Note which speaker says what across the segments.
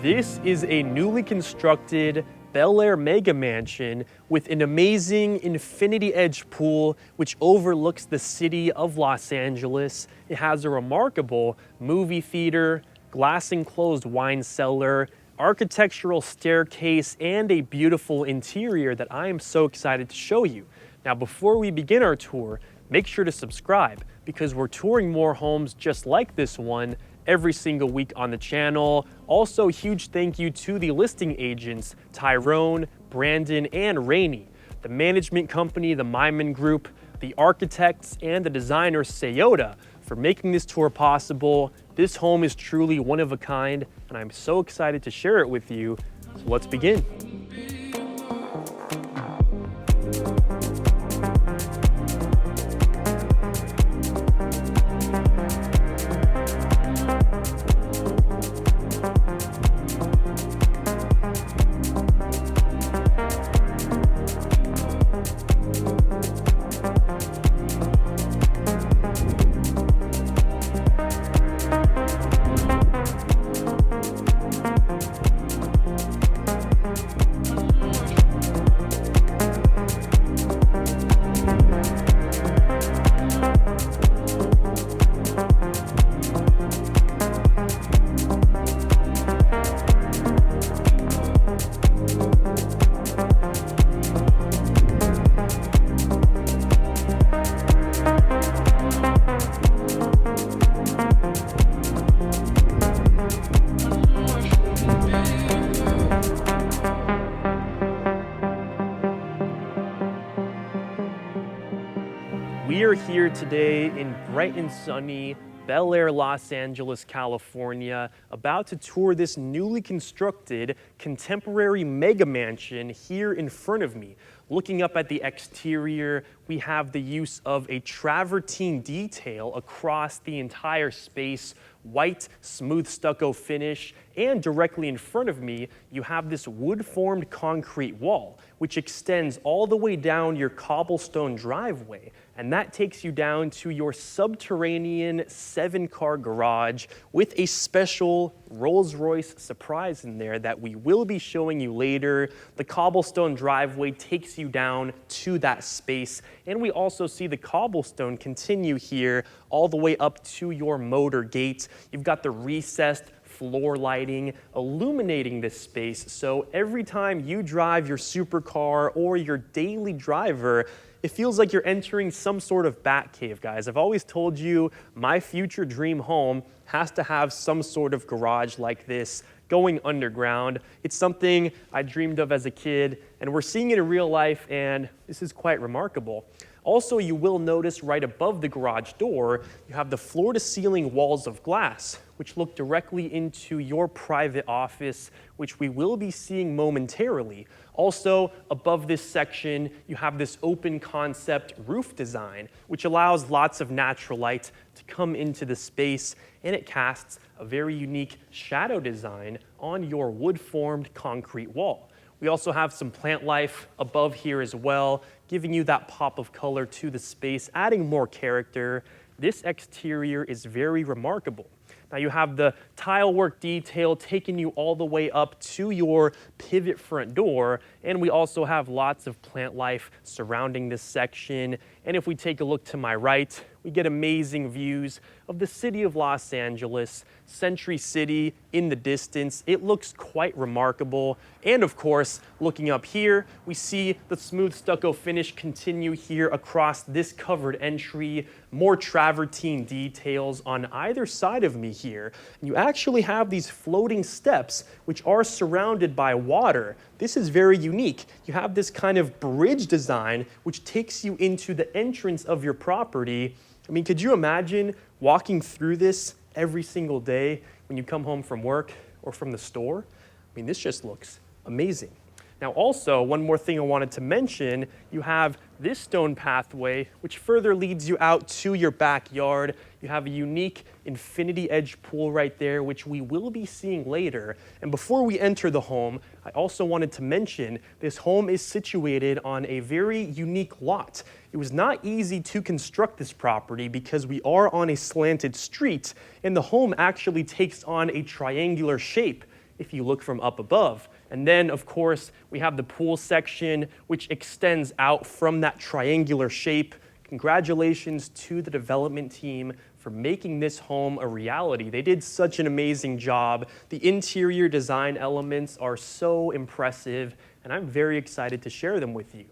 Speaker 1: This is a newly constructed Bel Air mega mansion with an amazing infinity edge pool which overlooks the city of Los Angeles. It has a remarkable movie theater, glass enclosed wine cellar, architectural staircase, and a beautiful interior that I am so excited to show you. Now, before we begin our tour, make sure to subscribe because we're touring more homes just like this one every single week on the channel. Also, huge thank you to the listing agents, Tyrone, Brandon, and Rainey, the management company, the Maimon Group, the architects, and the designer, Saota, for making this tour possible. This home is truly one of a kind, and I'm so excited to share it with you. So let's begin. We are here today in bright and sunny Bel Air, Los Angeles, California, about to tour this newly constructed contemporary mega mansion here in front of me. Looking up at the exterior, we have the use of a travertine detail across the entire space, white, smooth stucco finish, and directly in front of me, you have this wood-formed concrete wall, which extends all the way down your cobblestone driveway, and that takes you down to your subterranean 7-car garage with a special Rolls-Royce surprise in there that we will be showing you later. The cobblestone driveway takes you down to that space, and we also see the cobblestone continue here all the way up to your motor gate. You've got the recessed floor lighting illuminating this space, so every time you drive your supercar or your daily driver, it feels like you're entering some sort of bat cave, guys. I've always told you my future dream home has to have some sort of garage like this going underground. It's something I dreamed of as a kid, and we're seeing it in real life, and this is quite remarkable. Also, you will notice right above the garage door, you have the floor-to-ceiling walls of glass, which look directly into your private office, which we will be seeing momentarily. Also, above this section, you have this open concept roof design, which allows lots of natural light to come into the space, and it casts a very unique shadow design on your wood-formed concrete wall. We also have some plant life above here as well, giving you that pop of color to the space, adding more character. This exterior is very remarkable. Now you have the tile work detail taking you all the way up to your pivot front door, and we also have lots of plant life surrounding this section. And if we take a look to my right, we get amazing views of the city of Los Angeles, Century City in the distance. It looks quite remarkable. And of course, looking up here, we see the smooth stucco finish continue here across this covered entry, more travertine details on either side of me here. And you actually have these floating steps which are surrounded by water. This is very unique. You have this kind of bridge design which takes you into the entrance of your property. I mean, could you imagine walking through this every single day when you come home from work or from the store? I mean, this just looks amazing. Now also, one more thing I wanted to mention, you have this stone pathway, which further leads you out to your backyard. You have a unique infinity edge pool right there, which we will be seeing later. And before we enter the home, I also wanted to mention this home is situated on a very unique lot. It was not easy to construct this property because we are on a slanted street, and the home actually takes on a triangular shape if you look from up above. And then, of course, we have the pool section, which extends out from that triangular shape. Congratulations to the development team for making this home a reality. They did such an amazing job. The interior design elements are so impressive, and I'm very excited to share them with you.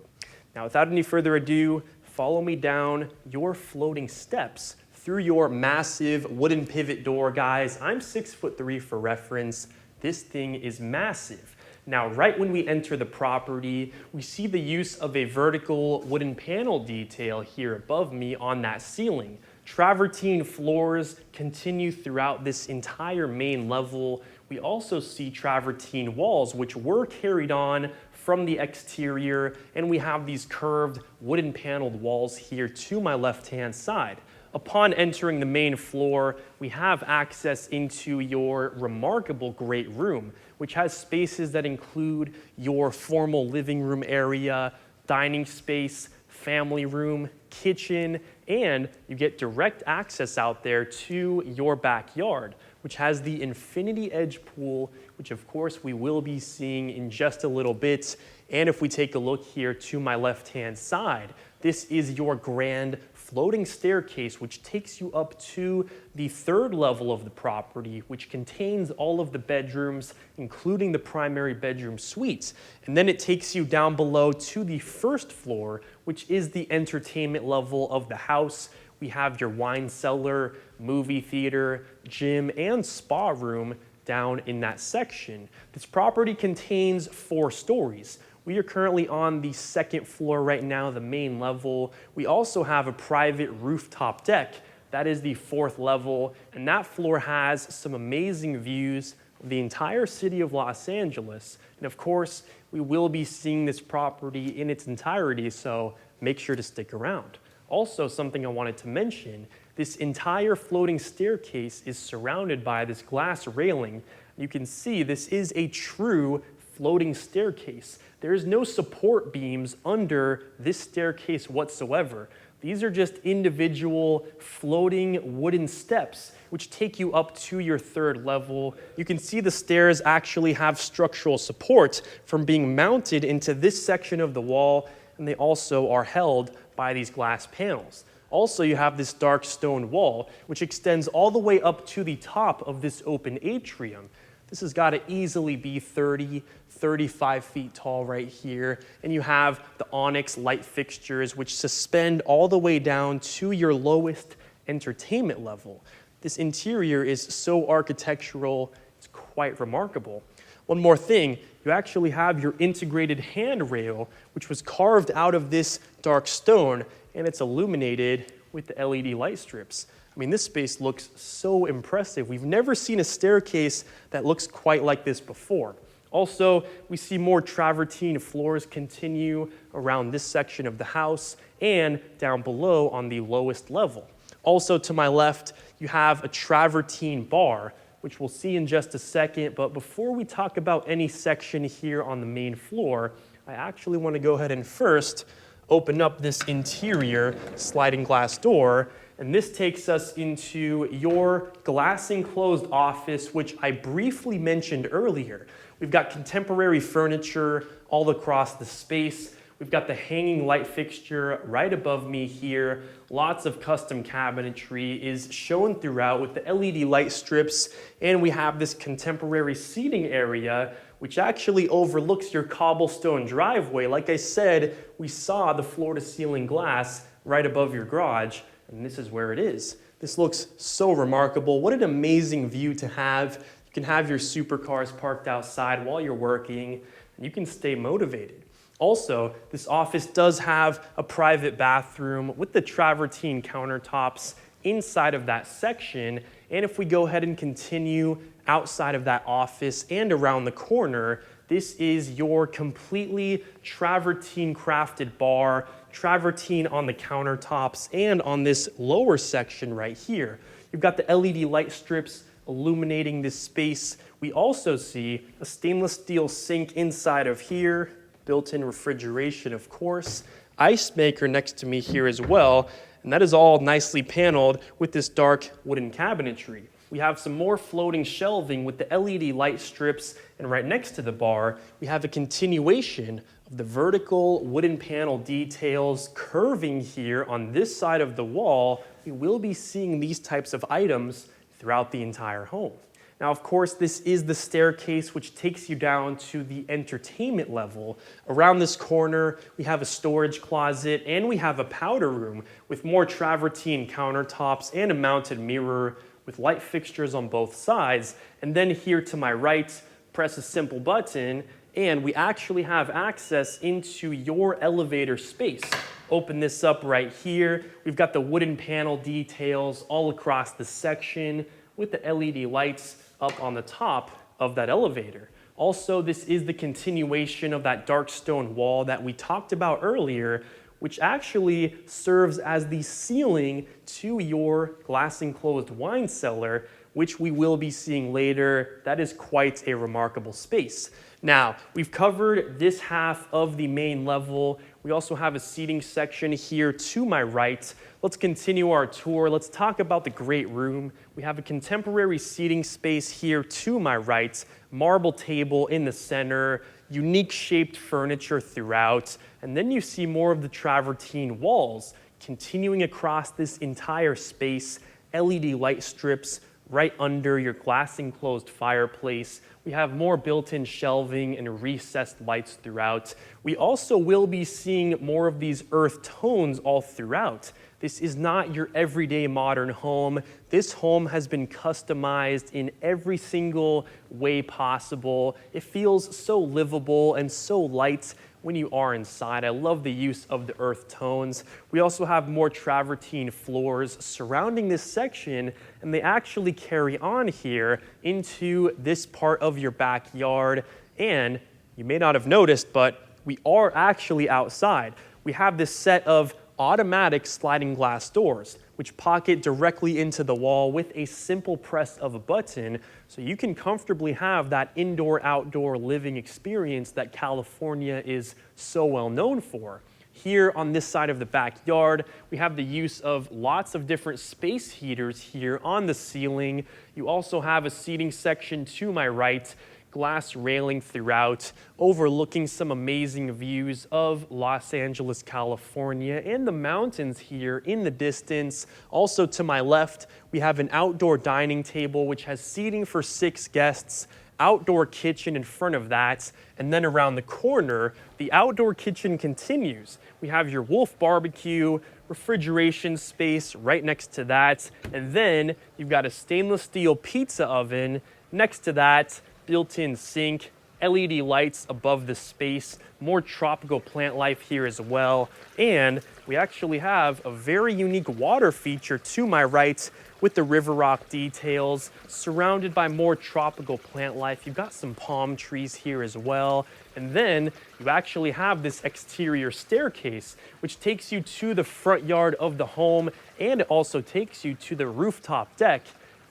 Speaker 1: Now, without any further ado, follow me down your floating steps through your massive wooden pivot door. Guys, I'm 6'3" for reference. This thing is massive. Now, right when we enter the property, we see the use of a vertical wooden panel detail here above me on that ceiling. Travertine floors continue throughout this entire main level. We also see travertine walls, which were carried on from the exterior, and we have these curved wooden paneled walls here to my left-hand side. Upon entering the main floor, we have access into your remarkable great room, which has spaces that include your formal living room area, dining space, family room, kitchen, and you get direct access out there to your backyard, which has the infinity edge pool, which of course we will be seeing in just a little bit. And if we take a look here to my left-hand side, this is your grand floating staircase, which takes you up to the third level of the property, which contains all of the bedrooms, including the primary bedroom suites. And then it takes you down below to the first floor, which is the entertainment level of the house. We have your wine cellar, movie theater, gym, and spa room down in that section. This property contains 4 stories. We are currently on the second floor right now, the main level. We also have a private rooftop deck. That is the 4th level, and that floor has some amazing views of the entire city of Los Angeles. And of course, we will be seeing this property in its entirety, so make sure to stick around. Also, something I wanted to mention, this entire floating staircase is surrounded by this glass railing. You can see this is a true floating staircase. There is no support beams under this staircase whatsoever. These are just individual floating wooden steps which take you up to your 3rd level. You can see the stairs actually have structural support from being mounted into this section of the wall, and they also are held by these glass panels. Also, you have this dark stone wall, which extends all the way up to the top of this open atrium. This has got to easily be 30, 35 feet tall right here. And you have the onyx light fixtures, which suspend all the way down to your lowest entertainment level. This interior is so architectural, it's quite remarkable. One more thing, you actually have your integrated handrail, which was carved out of this dark stone, and it's illuminated with the LED light strips. I mean, this space looks so impressive. We've never seen a staircase that looks quite like this before. Also, we see more travertine floors continue around this section of the house and down below on the lowest level. Also, to my left, you have a travertine bar, which we'll see in just a second. But before we talk about any section here on the main floor, I actually want to go ahead and first open up this interior sliding glass door. And this takes us into your glass enclosed office, which I briefly mentioned earlier. We've got contemporary furniture all across the space. We've got the hanging light fixture right above me here. Lots of custom cabinetry is shown throughout with the LED light strips. And we have this contemporary seating area, which actually overlooks your cobblestone driveway. Like I said, we saw the floor-to-ceiling glass right above your garage. And this is where it is. This looks so remarkable. What an amazing view to have. You can have your supercars parked outside while you're working, and you can stay motivated. Also, this office does have a private bathroom with the travertine countertops inside of that section. And if we go ahead and continue outside of that office and around the corner, this is your completely travertine crafted bar, travertine on the countertops and on this lower section right here. You've got the LED light strips illuminating this space. We also see a stainless steel sink inside of here, built-in refrigeration, of course, ice maker next to me here as well, and that is all nicely paneled with this dark wooden cabinetry. we have some more floating shelving with the LED light strips, and right next to the bar, we have a continuation of the vertical wooden panel details curving here on this side of the wall. We will be seeing these types of items throughout the entire home. Now, of course, this is the staircase which takes you down to the entertainment level. Around this corner, we have a storage closet and we have a powder room with more travertine countertops and a mounted mirror with light fixtures on both sides. And then here to my right, press a simple button and we actually have access into your elevator space. Open this up right here. We've got the wooden panel details all across the section with the LED lights up on the top of that elevator. Also, this is the continuation of that dark stone wall that we talked about earlier, which actually serves as the ceiling to your glass enclosed wine cellar, which we will be seeing later. That is quite a remarkable space. Now, we've covered this half of the main level. We also have a seating section here to my right. Let's continue our tour. Let's talk about the great room. We have a contemporary seating space here to my right, marble table in the center, unique shaped furniture throughout, and then you see more of the travertine walls continuing across this entire space, LED light strips right under your glass enclosed fireplace. We have more built-in shelving and recessed lights throughout. We also will be seeing more of these earth tones all throughout. This is not your everyday modern home. This home has been customized in every single way possible. It feels so livable and so light when you are inside. I love the use of the earth tones. We also have more travertine floors surrounding this section, and they actually carry on here into this part of your backyard. And you may not have noticed, but we are actually outside. We have this set of automatic sliding glass doors, which pocket directly into the wall with a simple press of a button, so you can comfortably have that indoor-outdoor living experience that California is so well known for. Here on this side of the backyard, we have the use of lots of different space heaters here on the ceiling. You also have a seating section to my right, glass railing throughout, overlooking some amazing views of Los Angeles, California, and the mountains here in the distance. Also to my left, we have an outdoor dining table which has seating for 6 guests, outdoor kitchen in front of that, and then around the corner, the outdoor kitchen continues. We have your Wolf barbecue, refrigeration space right next to that, and then you've got a stainless steel pizza oven next to that, built-in sink, LED lights above the space, more tropical plant life here as well, and we actually have a very unique water feature to my right with the river rock details, surrounded by more tropical plant life. You've got some palm trees here as well, and then you actually have this exterior staircase, which takes you to the front yard of the home, and it also takes you to the rooftop deck,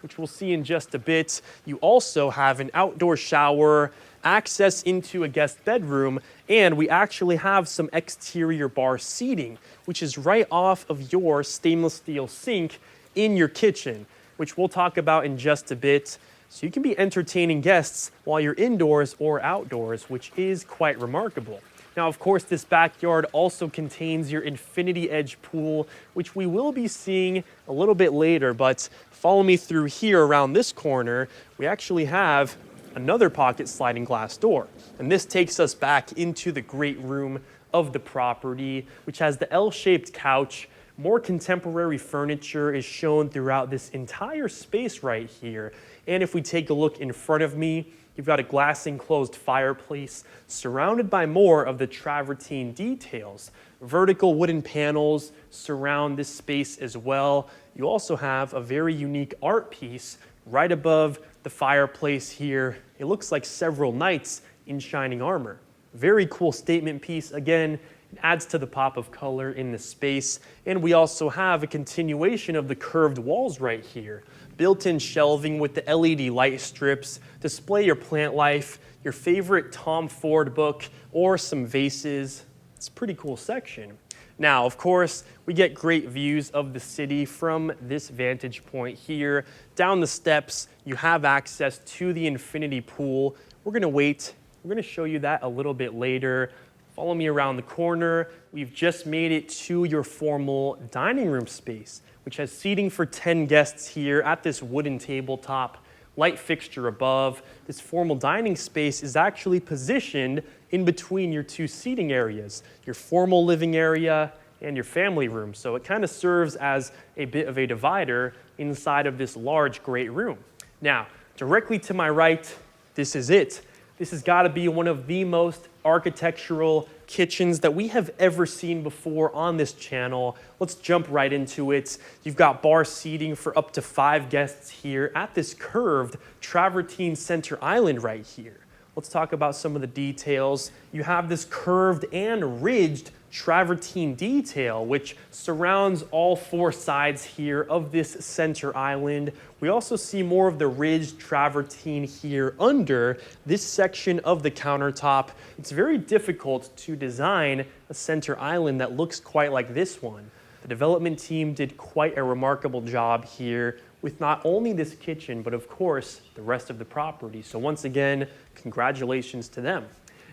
Speaker 1: which we'll see in just a bit. You also have an outdoor shower, access into a guest bedroom, and we actually have some exterior bar seating, which is right off of your stainless steel sink in your kitchen, which we'll talk about in just a bit. So you can be entertaining guests while you're indoors or outdoors, which is quite remarkable. Now, of course, this backyard also contains your infinity edge pool, which we will be seeing a little bit later, but follow me through here around this corner. We actually have another pocket sliding glass door, and this takes us back into the great room of the property, which has the L-shaped couch. More contemporary furniture is shown throughout this entire space right here. And if we take a look in front of me, you've got a glass enclosed fireplace surrounded by more of the travertine details. Vertical wooden panels surround this space as well. You also have a very unique art piece right above the fireplace here. It looks like several knights in shining armor. Very cool statement piece. Again, it adds to the pop of color in the space. And we also have a continuation of the curved walls right here. Built-in shelving with the LED light strips, display your plant life, your favorite Tom Ford book, or some vases. It's a pretty cool section. Now, of course, we get great views of the city from this vantage point here. Down the steps, you have access to the infinity pool. We're gonna wait. We're gonna show you that a little bit later. Follow me around the corner. We've just made it to your formal dining room space, which has seating for 10 guests here at this wooden tabletop, light fixture above. This formal dining space is actually positioned in between your two seating areas, your formal living area and your family room. So it kind of serves as a bit of a divider inside of this large, great room. Now, directly to my right, this is it. This has got to be one of the most architectural kitchens that we have ever seen before on this channel. Let's jump right into it. You've got bar seating for up to 5 guests here at this curved travertine center island right here. Let's talk about some of the details. You have this curved and ridged travertine detail, which surrounds all 4 sides here of this center island. We also see more of the ridged travertine here under this section of the countertop. It's very difficult to design a center island that looks quite like this one. The development team did quite a remarkable job here with not only this kitchen, but of course, the rest of the property. So once again, congratulations to them.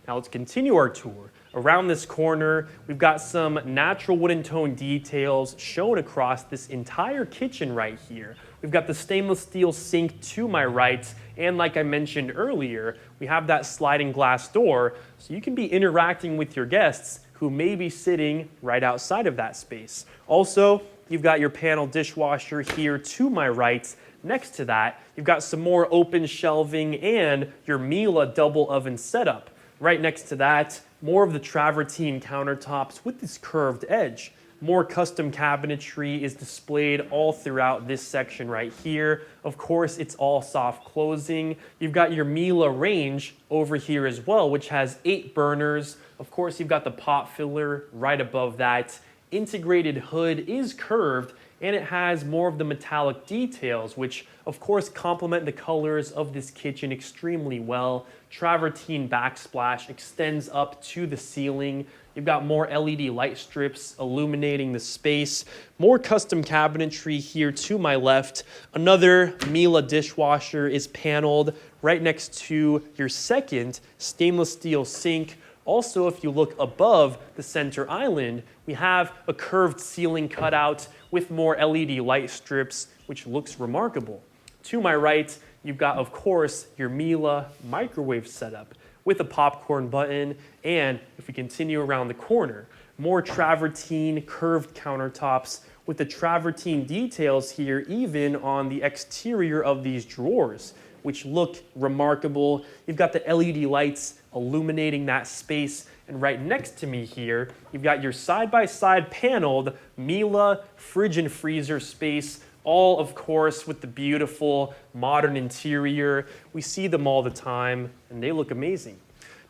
Speaker 1: Now let's continue our tour. Around this corner, we've got some natural wooden tone details shown across this entire kitchen right here. We've got the stainless steel sink to my right, and like I mentioned earlier, we have that sliding glass door, so you can be interacting with your guests who may be sitting right outside of that space. Also, you've got your panel dishwasher here to my right. Next to that, you've got some more open shelving and your Miele double oven setup. Right next to that, more of the travertine countertops with this curved edge. More custom cabinetry is displayed all throughout this section right here. Of course, it's all soft closing. You've got your Miele range over here as well, which has 8 burners. Of course, you've got the pot filler right above that. Integrated hood is curved, and it has more of the metallic details, which of course complement the colors of this kitchen extremely well. Travertine backsplash extends up to the ceiling. You've got more LED light strips illuminating the space. More custom cabinetry here to my left. Another Miele dishwasher is paneled right next to your second stainless steel sink. Also, if you look above the center island, we have a curved ceiling cutout with more LED light strips, which looks remarkable. To my right, you've got, of course, your Miele microwave setup with a popcorn button, and if we continue around the corner, more travertine curved countertops with the travertine details here even on the exterior of these drawers, which look remarkable. You've got the LED lights illuminating that space, and right next to me here, you've got your side-by-side paneled Miele fridge and freezer space, all of course with the beautiful modern interior. We see them all the time, and they look amazing.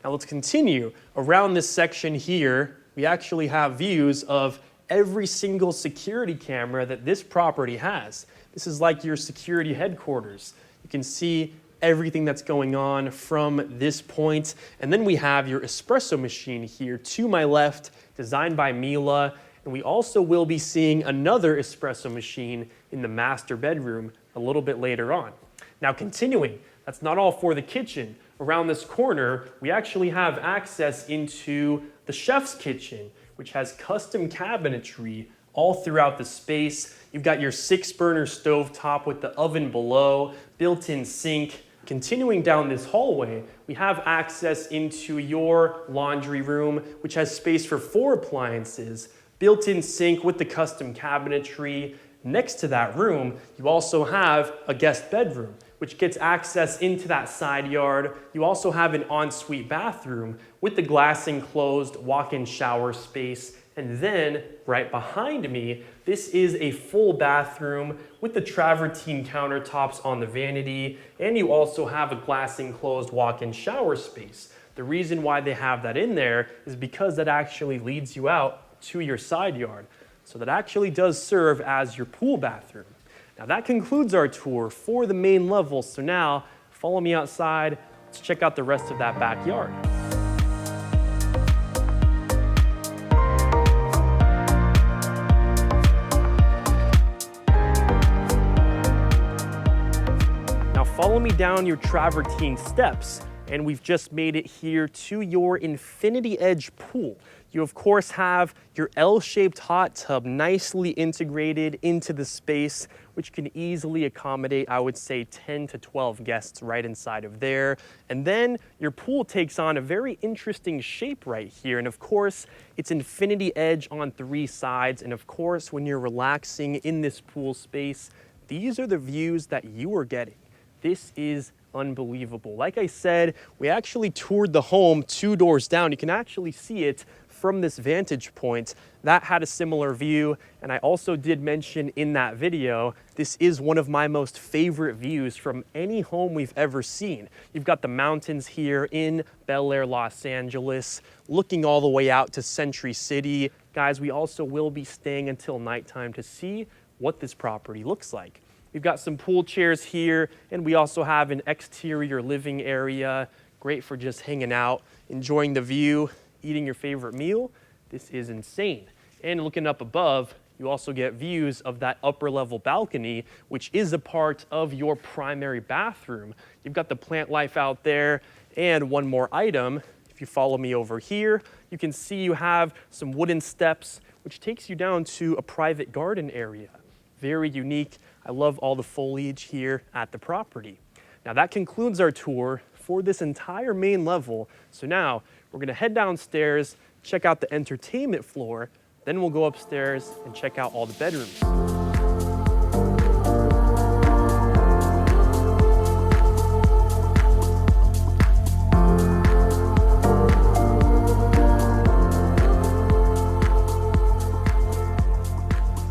Speaker 1: Now let's continue. Around this section here, we actually have views of every single security camera that this property has. This is like your security headquarters. You can see everything that's going on from this point. And then we have your espresso machine here to my left, designed by Miele. And we also will be seeing another espresso machine in the master bedroom a little bit later on. Now continuing, that's not all for the kitchen. Around this corner, we actually have access into the chef's kitchen, which has custom cabinetry all throughout the space. You've got your 6-burner stovetop with the oven below, built-in sink. Continuing down this hallway, we have access into your laundry room, which has space for 4 appliances, built-in sink with the custom cabinetry. Next to that room, you also have a guest bedroom, which gets access into that side yard. You also have an ensuite bathroom with the glass enclosed walk-in shower space. And then right behind me, this is a full bathroom with the travertine countertops on the vanity, and you also have a glass enclosed walk-in shower space. The reason why they have that in there is because that actually leads you out to your side yard. So that actually does serve as your pool bathroom. Now that concludes our tour for the main level. So now follow me outside. Let's check out the rest of that backyard. follow me down your travertine steps, and we've just made it here to your infinity edge pool. You of course have your L-shaped hot tub nicely integrated into the space, which can easily accommodate, I would say, 10 to 12 guests right inside of there. And then your pool takes on a very interesting shape right here. And of course, it's infinity edge on 3 sides. And of course, when you're relaxing in this pool space, these are the views that you are getting. This is unbelievable. Like I said, we actually toured the home 2 doors down. You can actually see it from this vantage point. That had a similar view, and I also did mention in that video, this is one of my most favorite views from any home we've ever seen. You've got the mountains here in Bel Air, Los Angeles, looking all the way out to Century City. Guys, we also will be staying until nighttime to see what this property looks like. We've got some pool chairs here, and we also have an exterior living area, great for just hanging out, enjoying the view, eating your favorite meal. This is insane. And looking up above, you also get views of that upper level balcony, which is a part of your primary bathroom. You've got the plant life out there, and one more item. If you follow me over here, you can see you have some wooden steps, which takes you down to a private garden area. Very unique. I love all the foliage here at the property. Now that concludes our tour for this entire main level. So now we're gonna head downstairs, check out the entertainment floor, then we'll go upstairs and check out all the bedrooms.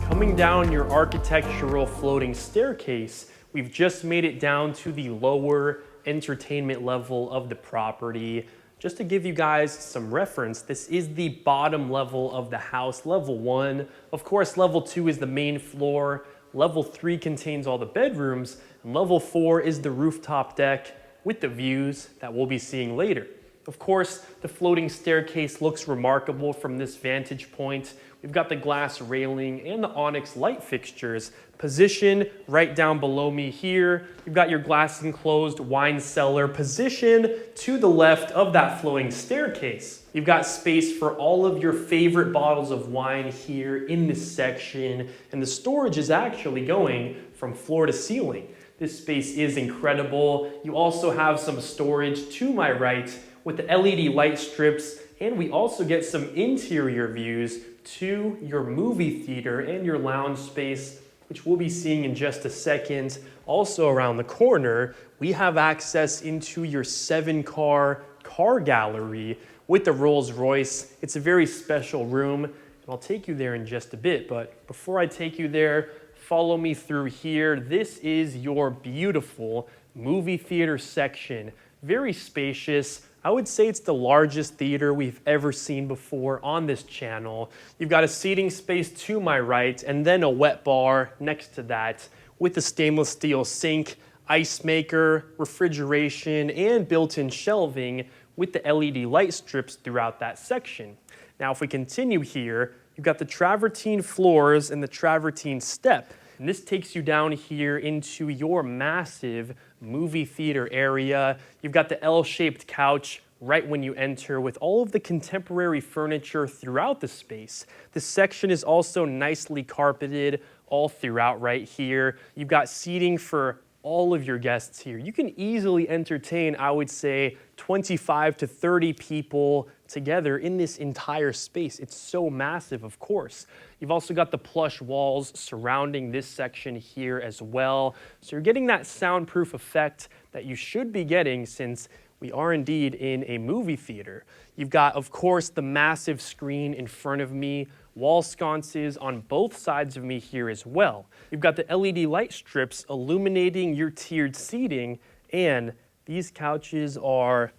Speaker 1: Coming down your architectural floating staircase, we've just made it down to the lower entertainment level of the property. Just to give you guys some reference, this is the bottom level of the house, level 1. Of course, level 2 is the main floor. Level 3 contains all the bedrooms, and level 4 is the rooftop deck with the views that we'll be seeing later. Of course, the floating staircase looks remarkable from this vantage point. We've got the glass railing and the onyx light fixtures positioned right down below me here. You've got your glass enclosed wine cellar positioned to the left of that floating staircase. You've got space for all of your favorite bottles of wine here in this section, and the storage is actually going from floor to ceiling. This space is incredible. You also have some storage to my right with the LED light strips, and we also get some interior views to your movie theater and your lounge space, which we'll be seeing in just a second. Also around the corner, we have access into your 7-car car gallery with the Rolls Royce. It's a very special room, and I'll take you there in just a bit. But before I take you there, follow me through here. This is your beautiful movie theater section. Very spacious. I would say it's the largest theater we've ever seen before on this channel. You've got a seating space to my right, and then a wet bar next to that with a stainless steel sink, ice maker, refrigeration, and built-in shelving with the LED light strips throughout that section. Now, if we continue here, you've got the travertine floors and the travertine step. And this takes you down here into your massive movie theater area. You've got the L-shaped couch right when you enter with all of the contemporary furniture throughout the space. This section is also nicely carpeted all throughout right here. You've got seating for all of your guests here. You can easily entertain, I would say, 25 to 30 people together in this entire space. It's so massive, of course. You've also got the plush walls surrounding this section here as well. So you're getting that soundproof effect that you should be getting since we are indeed in a movie theater. You've got, of course, the massive screen in front of me, wall sconces on both sides of me here as well. You've got the LED light strips illuminating your tiered seating, and these couches are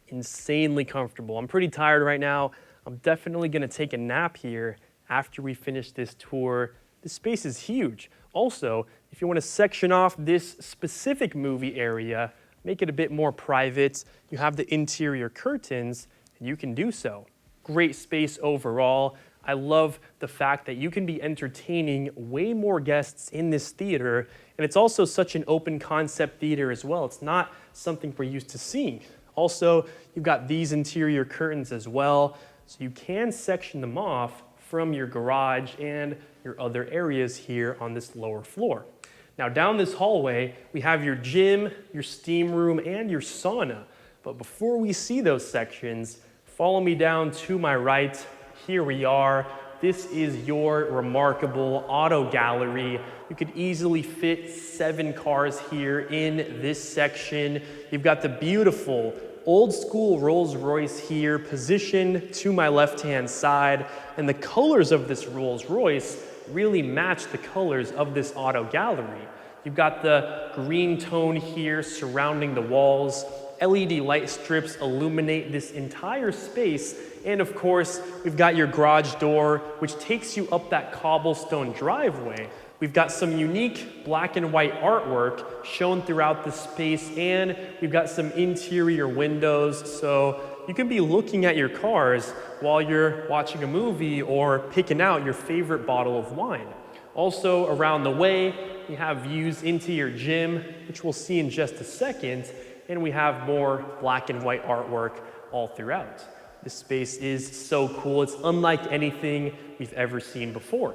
Speaker 1: insanely comfortable. I'm pretty tired right now. I'm definitely gonna take a nap here after we finish this tour. This space is huge. Also, if you wanna section off this specific movie area, make it a bit more private, you have the interior curtains, and you can do so. Great space overall. I love the fact that you can be entertaining way more guests in this theater, and it's also such an open concept theater as well. It's not something we're used to seeing. Also, you've got these interior curtains as well, so you can section them off from your garage and your other areas here on this lower floor. Now down this hallway, we have your gym, your steam room, and your sauna. But before we see those sections, follow me down to my right. Here we are. This is your remarkable auto gallery. You could easily fit 7 cars here in this section. You've got the beautiful old school Rolls-Royce here positioned to my left-hand side, and the colors of this Rolls-Royce really match the colors of this auto gallery. You've got the green tone here surrounding the walls. LED light strips illuminate this entire space, and of course, we've got your garage door, which takes you up that cobblestone driveway. We've got some unique black and white artwork shown throughout the space, and we've got some interior windows, so you can be looking at your cars while you're watching a movie or picking out your favorite bottle of wine. Also, around the way, we have views into your gym, which we'll see in just a second, and we have more black and white artwork all throughout. This space is so cool. It's unlike anything we've ever seen before.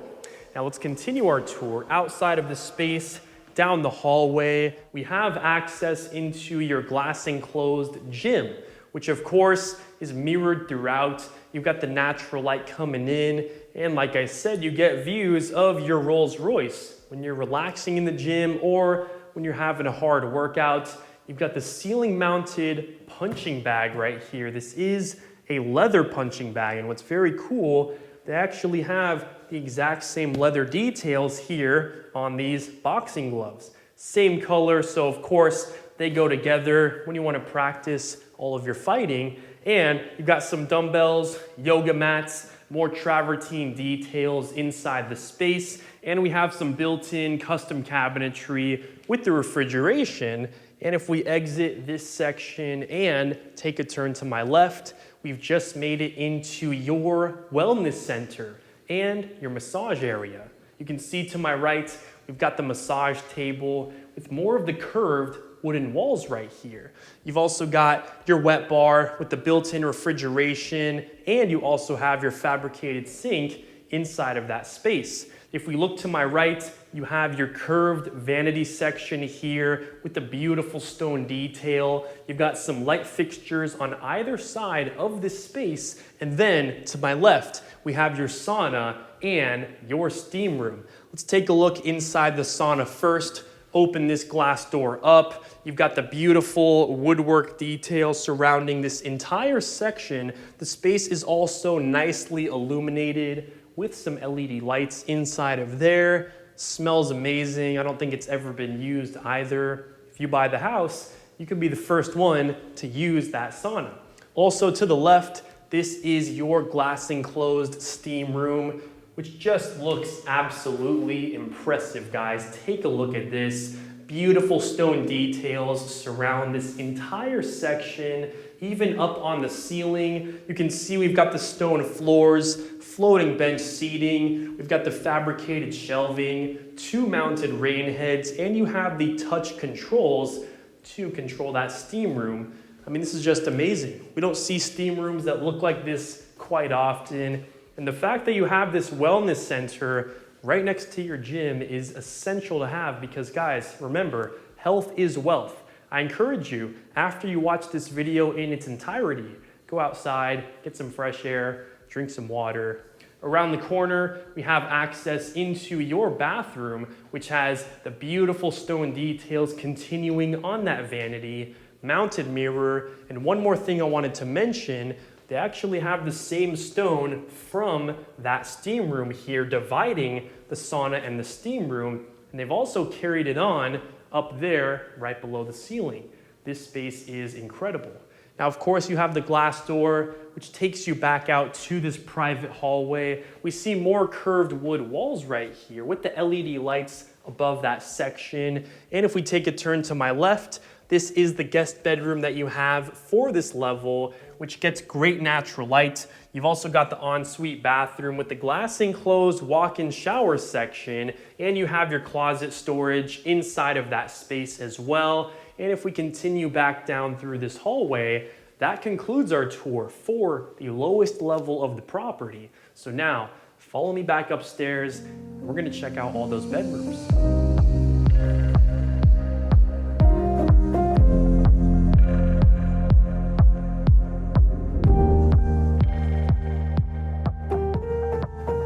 Speaker 1: Now let's continue our tour. Outside of the space, down the hallway, we have access into your glass enclosed gym, which of course is mirrored throughout. You've got the natural light coming in, and like I said, you get views of your Rolls-Royce when you're relaxing in the gym or when you're having a hard workout. You've got the ceiling mounted punching bag right here. This is a leather punching bag, and what's very cool, they actually have the exact same leather details here on these boxing gloves. Same color, so of course they go together when you want to practice all of your fighting. And you've got some dumbbells, yoga mats, more travertine details inside the space, and we have some built-in custom cabinetry with the refrigeration. And if we exit this section and take a turn to my left, we've just made it into your wellness center and your massage area. You can see to my right, we've got the massage table with more of the curved wooden walls right here. You've also got your wet bar with the built-in refrigeration, and you also have your fabricated sink inside of that space. If we look to my right, you have your curved vanity section here with the beautiful stone detail. You've got some light fixtures on either side of this space. And then to my left, we have your sauna and your steam room. Let's take a look inside the sauna first. Open this glass door up. You've got the beautiful woodwork detail surrounding this entire section. The space is also nicely illuminated with some LED lights inside of there. Smells amazing. I don't think it's ever been used either. If you buy the house, you could be the first one to use that sauna. Also to the left, this is your glass enclosed steam room, which just looks absolutely impressive, guys. Take a look at this. Beautiful stone details surround this entire section, even up on the ceiling. You can see we've got the stone floors, floating bench seating, we've got the fabricated shelving, 2 mounted rain heads, and you have the touch controls to control that steam room. I mean, this is just amazing. We don't see steam rooms that look like this quite often. And the fact that you have this wellness center right next to your gym is essential to have because, guys, remember, health is wealth. I encourage you, after you watch this video in its entirety, go outside, get some fresh air, drink some water. Around the corner, we have access into your bathroom, which has the beautiful stone details continuing on that vanity, mounted mirror, and one more thing I wanted to mention, they actually have the same stone from that steam room here, dividing the sauna and the steam room, and they've also carried it on up there right below the ceiling. This space is incredible. Now, of course, you have the glass door, which takes you back out to this private hallway. We see more curved wood walls right here with the LED lights above that section. And if we take a turn to my left, This is the guest bedroom that you have for this level, which gets great natural light. You've also got the ensuite bathroom with the glass enclosed walk-in shower section, and you have your closet storage inside of that space as well. And if we continue back down through this hallway, that concludes our tour for the lowest level of the property. So now, follow me back upstairs, and we're gonna check out all those bedrooms.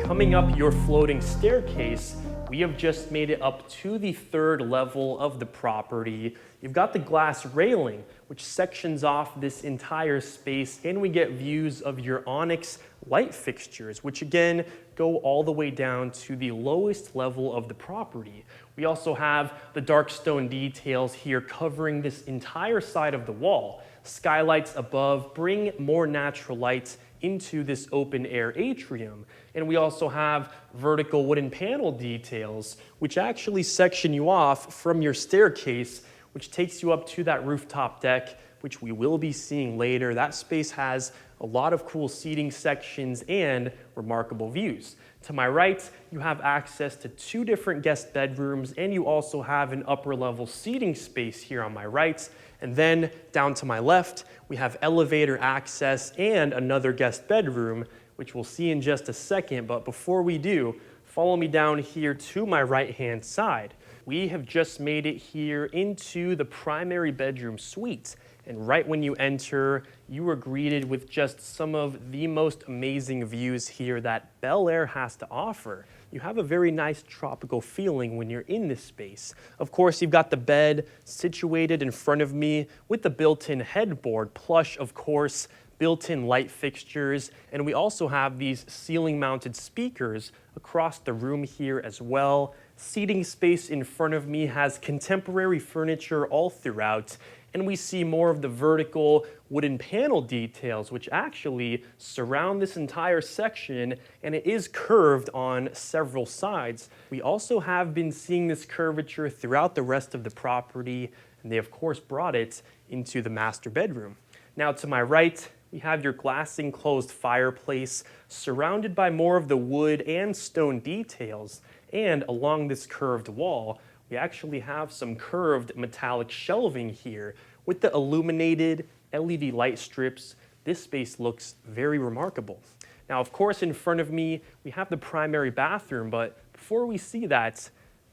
Speaker 1: Coming up your floating staircase, we have just made it up to the third level of the property. You've got the glass railing, which sections off this entire space, and we get views of your onyx light fixtures, which again go all the way down to the lowest level of the property. We also have the dark stone details here covering this entire side of the wall. Skylights above bring more natural light into this open air atrium. And we also have vertical wooden panel details, which actually section you off from your staircase, which takes you up to that rooftop deck, which we will be seeing later. That space has a lot of cool seating sections and remarkable views. To my right, you have access to 2 different guest bedrooms, and you also have an upper level seating space here on my right. And then down to my left, we have elevator access and another guest bedroom, which we'll see in just a second. But before we do, follow me down here to my right-hand side. We have just made it here into the primary bedroom suite. And right when you enter, you are greeted with just some of the most amazing views here that Bel Air has to offer. You have a very nice tropical feeling when you're in this space. Of course, you've got the bed situated in front of me with the built-in headboard, plush, of course, built-in light fixtures, and we also have these ceiling-mounted speakers across the room here as well. Seating space in front of me has contemporary furniture all throughout, and we see more of the vertical wooden panel details, which actually surround this entire section, and it is curved on several sides. We also have been seeing this curvature throughout the rest of the property, and they of course brought it into the master bedroom. Now to my right, we have your glass enclosed fireplace surrounded by more of the wood and stone details, and along this curved wall, we actually have some curved metallic shelving here with the illuminated LED light strips. This space looks very remarkable. Now, of course, in front of me, we have the primary bathroom, but before we see that,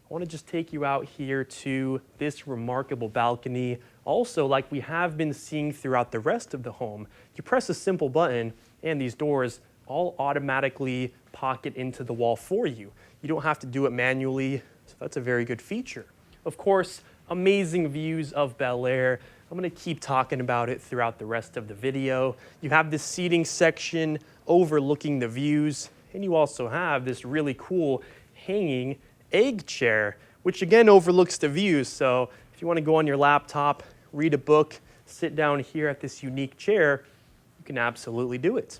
Speaker 1: I want to just take you out here to this remarkable balcony. Also, like we have been seeing throughout the rest of the home, you press a simple button and these doors all automatically pocket into the wall for you. You don't have to do it manually, so that's a very good feature. Of course, amazing views of Bel Air. I'm going to keep talking about it throughout the rest of the video. You have this seating section overlooking the views, and you also have this really cool hanging egg chair, which again overlooks the views. So if you want to go on your laptop, read a book, sit down here at this unique chair, you can absolutely do it.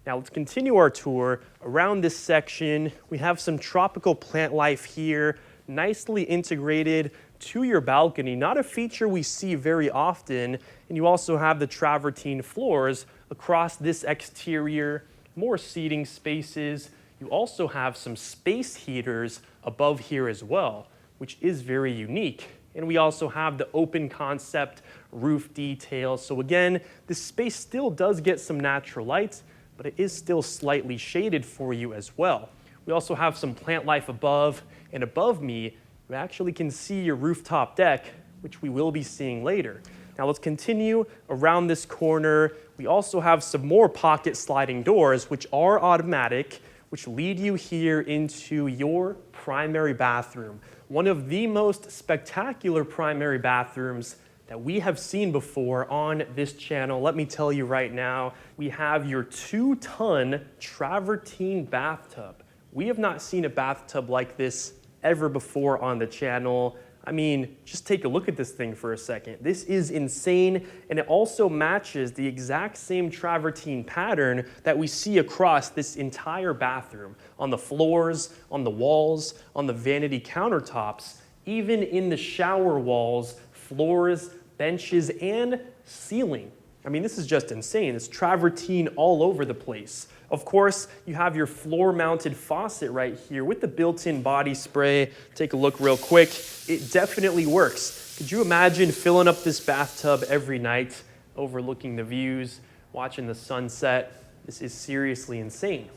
Speaker 1: Now let's continue our tour. Around this section, we have some tropical plant life here, nicely integrated to your balcony, not a feature we see very often. And you also have the travertine floors across this exterior, more seating spaces. You also have some space heaters above here as well, which is very unique. And we also have the open concept roof details. So again, this space still does get some natural light, but it is still slightly shaded for you as well. We also have some plant life above, and above me, you actually can see your rooftop deck, which we will be seeing later. Now let's continue around this corner. We also have some more pocket sliding doors, which are automatic, which lead you here into your primary bathroom. One of the most spectacular primary bathrooms that we have seen before on this channel. Let me tell you right now, we have your 2-ton travertine bathtub. We have not seen a bathtub like this ever before on the channel. I mean, just take a look at this thing for a second. This is insane, and it also matches the exact same travertine pattern that we see across this entire bathroom, on the floors, on the walls, on the vanity countertops, even in the shower walls, floors, benches, and ceiling. I mean, this is just insane. It's travertine all over the place. Of course, you have your floor-mounted faucet right here with the built-in body spray. Take a look real quick. It definitely works. Could you imagine filling up this bathtub every night, overlooking the views, watching the sunset? This is seriously insane.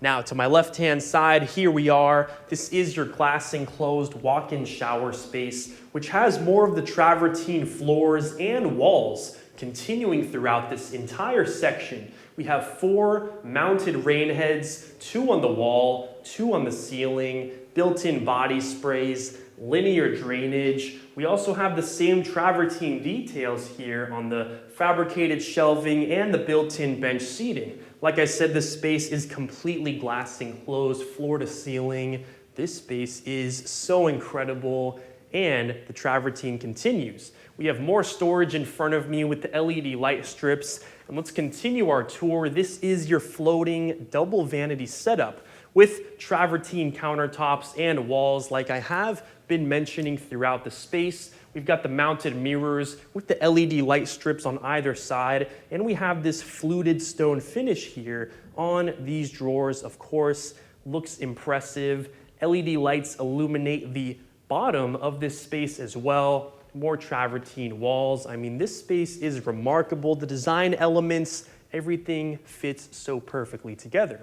Speaker 1: Now, to my left-hand side, here we are. This is your glass-enclosed walk-in shower space, which has more of the travertine floors and walls continuing throughout this entire section. We have 4 mounted rain heads, 2 on the wall, 2 on the ceiling, built-in body sprays, linear drainage. We also have the same travertine details here on the fabricated shelving and the built-in bench seating. Like I said, this space is completely glass enclosed, floor to ceiling. This space is so incredible, and the travertine continues. We have more storage in front of me with the LED light strips, and let's continue our tour. This is your floating double vanity setup with travertine countertops and walls like I have been mentioning throughout the space. We've got the mounted mirrors with the LED light strips on either side, and we have this fluted stone finish here on these drawers. Of course, looks impressive. LED lights illuminate the bottom of this space as well. More travertine walls. I mean, this space is remarkable. The design elements, everything fits so perfectly together.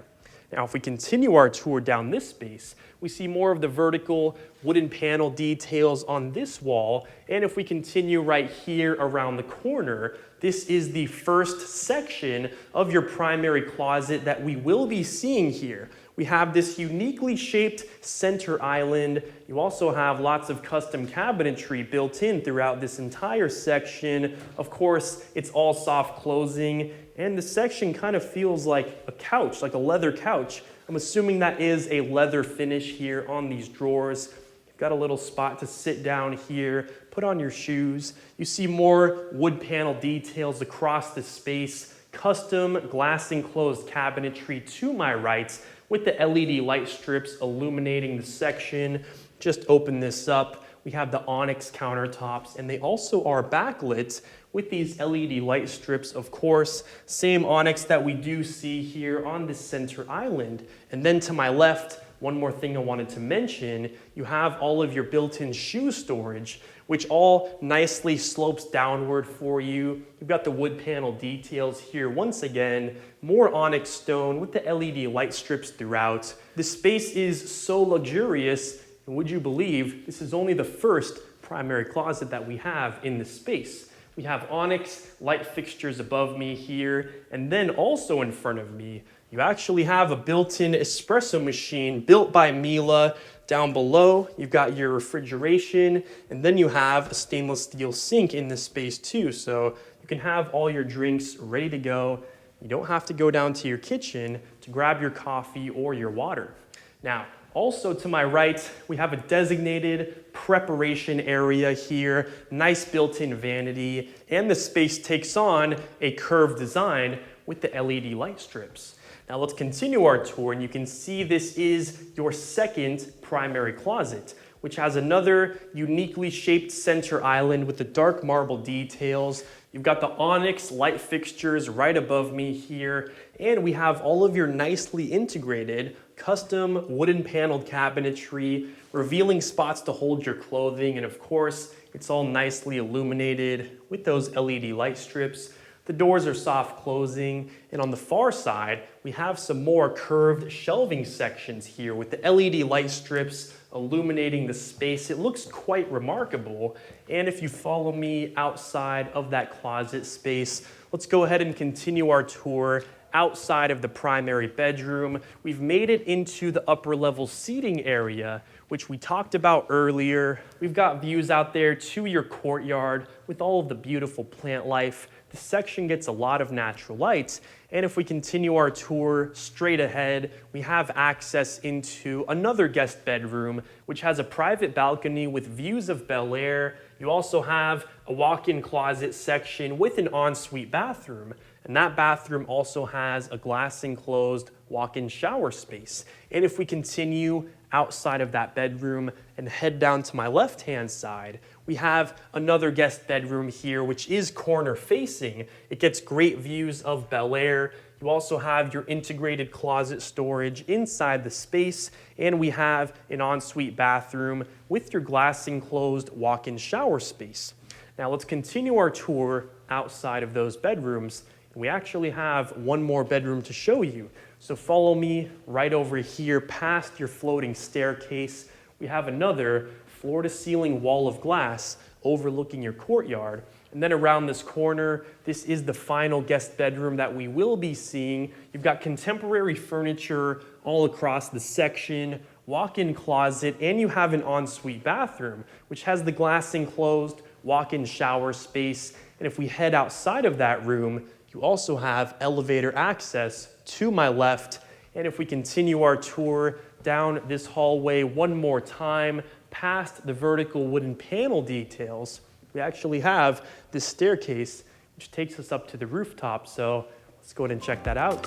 Speaker 1: Now, if we continue our tour down this space, we see more of the vertical wooden panel details on this wall. And if we continue right here around the corner, this is the first section of your primary closet that we will be seeing here. We have this uniquely shaped center island. You also have lots of custom cabinetry built in throughout this entire section. Of course, it's all soft closing, and the section kind of feels like a couch, like a leather couch. I'm assuming that is a leather finish here on these drawers. You've got a little spot to sit down here, put on your shoes. You see more wood panel details across the space, custom glass enclosed cabinetry to my right, with the LED light strips illuminating the section. Just open this up. We have the onyx countertops, and they also are backlit with these LED light strips, of course. Same onyx that we do see here on this center island. And then to my left, one more thing I wanted to mention, you have all of your built-in shoe storage, which all nicely slopes downward for you. You've got the wood panel details here. Once again, more onyx stone with the LED light strips throughout. The space is so luxurious, and would you believe this is only the first primary closet that we have in this space. We have onyx light fixtures above me here, and then also in front of me, you actually have a built-in espresso machine built by Miele. Down below, you've got your refrigeration, and then you have a stainless steel sink in this space too, so you can have all your drinks ready to go. You don't have to go down to your kitchen to grab your coffee or your water. Now, also to my right, we have a designated preparation area here, nice built-in vanity, and the space takes on a curved design with the LED light strips. Now let's continue our tour, and you can see this is your second primary closet, which has another uniquely shaped center island with the dark marble details. You've got the onyx light fixtures right above me here, and we have all of your nicely integrated custom wooden paneled cabinetry, revealing spots to hold your clothing, and of course, it's all nicely illuminated with those LED light strips. The doors are soft closing, and on the far side, we have some more curved shelving sections here with the LED light strips illuminating the space. It looks quite remarkable, and if you follow me outside of that closet space, let's go ahead and continue our tour outside of the primary bedroom. We've made it into the upper level seating area, which we talked about earlier. We've got views out there to your courtyard with all of the beautiful plant life. The section gets a lot of natural light, and if we continue our tour straight ahead, we have access into another guest bedroom, which has a private balcony with views of Bel Air. You also have a walk-in closet section with an ensuite bathroom, and that bathroom also has a glass-enclosed walk-in shower space. And if we continue outside of that bedroom and head down to my left-hand side, we have another guest bedroom here, which is corner facing. It gets great views of Bel Air. You also have your integrated closet storage inside the space, and we have an ensuite bathroom with your glass enclosed walk-in shower space. Now let's continue our tour outside of those bedrooms. We actually have one more bedroom to show you. So follow me right over here past your floating staircase. We have another floor-to-ceiling wall of glass overlooking your courtyard. And then around this corner, this is the final guest bedroom that we will be seeing. You've got contemporary furniture all across the section, walk-in closet, and you have an ensuite bathroom, which has the glass enclosed walk-in shower space. And if we head outside of that room, you also have elevator access to my left. And if we continue our tour down this hallway one more time, past the vertical wooden panel details, we actually have this staircase, which takes us up to the rooftop. So let's go ahead and check that out.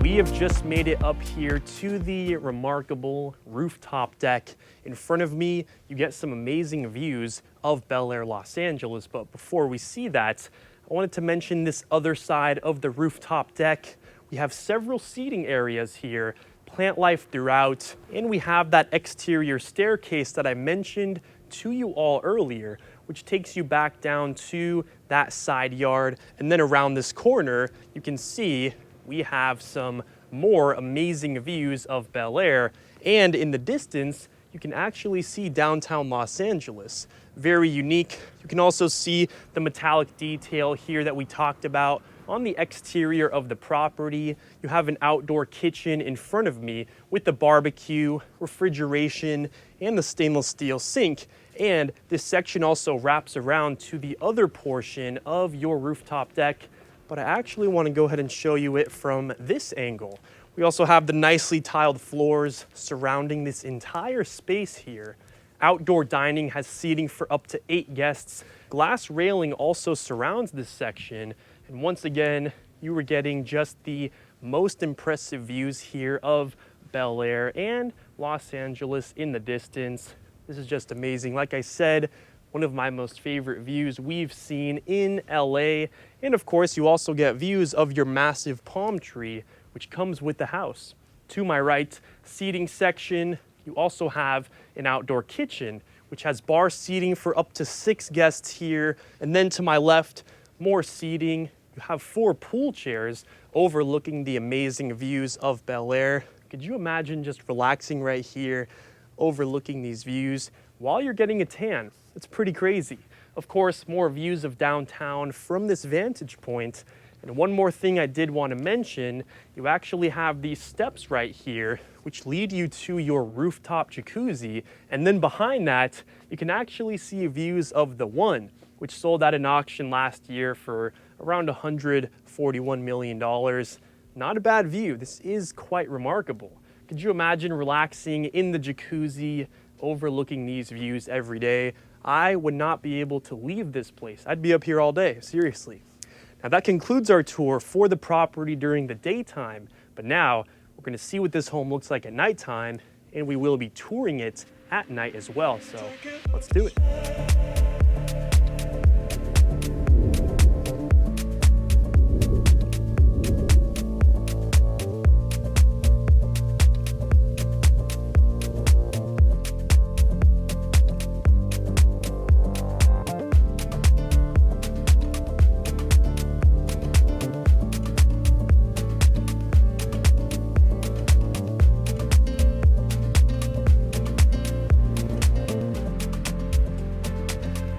Speaker 1: We have just made it up here to the remarkable rooftop deck. In front of me, you get some amazing views of Bel Air, Los Angeles. But before we see that, I wanted to mention this other side of the rooftop deck. We have several seating areas here, plant life throughout, and we have that exterior staircase that I mentioned to you all earlier, which takes you back down to that side yard. And then around this corner, you can see we have some more amazing views of Bel Air. And in the distance, you can actually see downtown Los Angeles. Very unique. You can also see the metallic detail here that we talked about on the exterior of the property. You have an outdoor kitchen in front of me with the barbecue, refrigeration, and the stainless steel sink. And this section also wraps around to the other portion of your rooftop deck, but I actually want to go ahead and show you it from this angle. We also have the nicely tiled floors surrounding this entire space here. Outdoor dining has seating for up to 8 guests. Glass railing also surrounds this section. And once again, you were getting just the most impressive views here of Bel Air and Los Angeles in the distance. This is just amazing. Like I said, one of my most favorite views we've seen in LA. And of course, you also get views of your massive palm tree, which comes with the house. To my right, seating section. You also have an outdoor kitchen, which has bar seating for up to 6 guests here. And then to my left, more seating. You have 4 pool chairs overlooking the amazing views of Bel Air. Could you imagine just relaxing right here, overlooking these views while you're getting a tan? It's pretty crazy. Of course, more views of downtown from this vantage point. And one more thing I did want to mention, you actually have these steps right here, which lead you to your rooftop jacuzzi. And then behind that, you can actually see views of the One, which sold at an auction last year for around $141 million. Not a bad view. This is quite remarkable. Could you imagine relaxing in the jacuzzi, overlooking these views every day? I would not be able to leave this place. I'd be up here all day, seriously. Now that concludes our tour for the property during the daytime, but now we're gonna see what this home looks like at nighttime, and we will be touring it at night as well, so let's do it.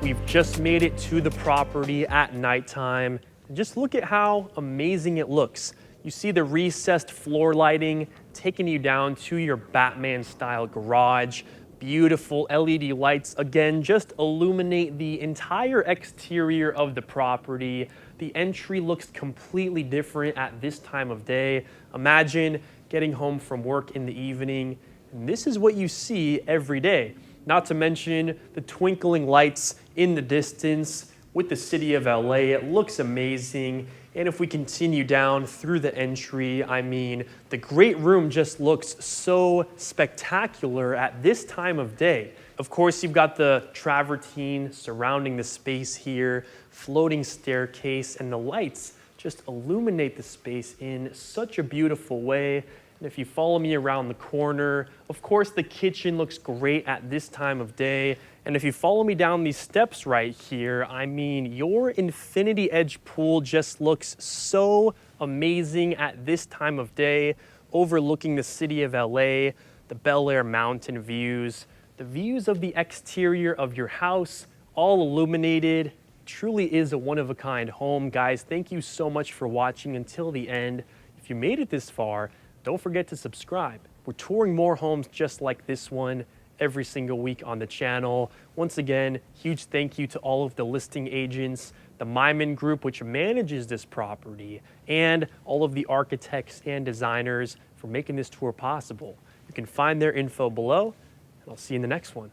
Speaker 1: We've just made it to the property at nighttime. Just look at how amazing it looks. You see the recessed floor lighting taking you down to your Batman style garage. Beautiful LED lights, again, just illuminate the entire exterior of the property. The entry looks completely different at this time of day. Imagine getting home from work in the evening, And this is what you see every day. Not to mention the twinkling lights in the distance with the city of LA. It looks amazing. And if we continue down through the entry, I mean, the great room just looks so spectacular at this time of day. Of course, you've got the travertine surrounding the space here, floating staircase, and the lights just illuminate the space in such a beautiful way. And if you follow me around the corner, of course the kitchen looks great at this time of day. And if you follow me down these steps right here, I mean, your infinity edge pool just looks so amazing at this time of day, overlooking the city of LA, the Bel Air mountain views, the views of the exterior of your house, all illuminated. Truly is a one-of-a-kind home. Guys, thank you so much for watching until the end. If you made it this far, don't forget to subscribe. We're touring more homes just like this one every single week on the channel. Once again, huge thank you to all of the listing agents, the Maimon Group, which manages this property, and all of the architects and designers for making this tour possible. You can find their info below, and I'll see you in the next one.